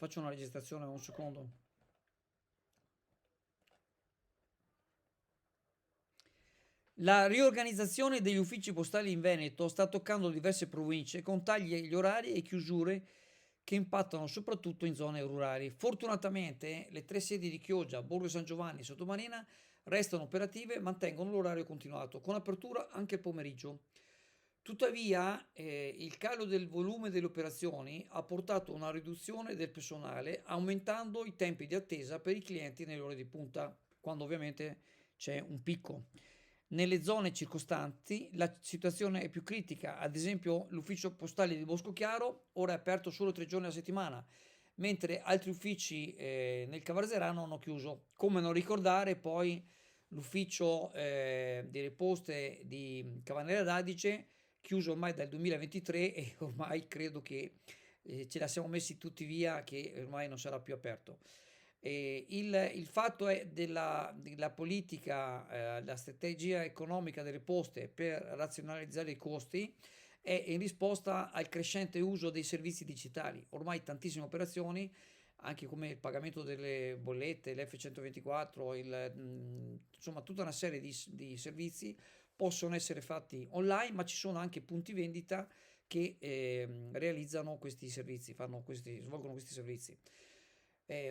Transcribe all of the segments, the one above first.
Faccio una registrazione un secondo. La riorganizzazione degli uffici postali in Veneto sta toccando diverse province con tagli agli orari e chiusure che impattano soprattutto in zone rurali. Fortunatamente le 3 sedi di Chioggia, Borgo San Giovanni e Sottomarina restano operative e mantengono l'orario continuato, con apertura anche il pomeriggio. Tuttavia, il calo del volume delle operazioni ha portato a una riduzione del personale, aumentando i tempi di attesa per i clienti nelle ore di punta, quando ovviamente c'è un picco. Nelle zone circostanti la situazione è più critica, ad esempio l'ufficio postale di Boscochiaro ora è aperto solo 3 giorni a settimana, mentre altri uffici nel Cavarzerano hanno chiuso. Come non ricordare poi l'ufficio delle poste di Cavanera d'Adige, chiuso ormai dal 2023 e ormai credo che ce la siamo messi tutti via che ormai non sarà più aperto. Il fatto è della politica, la strategia economica delle poste per razionalizzare i costi è in risposta al crescente uso dei servizi digitali. Ormai tantissime operazioni, anche come il pagamento delle bollette, l'F124, insomma tutta una serie di servizi possono essere fatti online, ma ci sono anche punti vendita che realizzano questi servizi, svolgono questi servizi.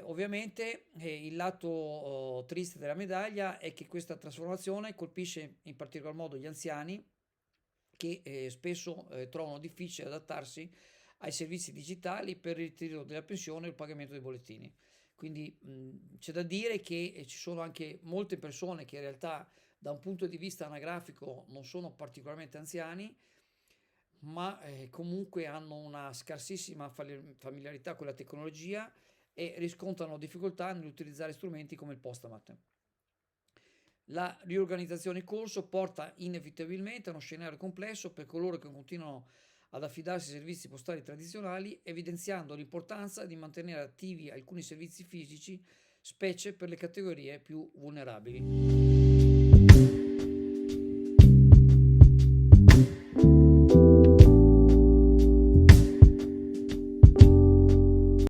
Ovviamente il lato triste della medaglia è che questa trasformazione colpisce in particolar modo gli anziani che spesso trovano difficile adattarsi ai servizi digitali per il ritiro della pensione e il pagamento dei bollettini. Quindi c'è da dire che ci sono anche molte persone che in realtà da un punto di vista anagrafico non sono particolarmente anziani, ma comunque hanno una scarsissima familiarità con la tecnologia e riscontrano difficoltà nell'utilizzare strumenti come il Postamat. La riorganizzazione in corso porta inevitabilmente a uno scenario complesso per coloro che continuano ad affidarsi ai servizi postali tradizionali, evidenziando l'importanza di mantenere attivi alcuni servizi fisici, specie per le categorie più vulnerabili.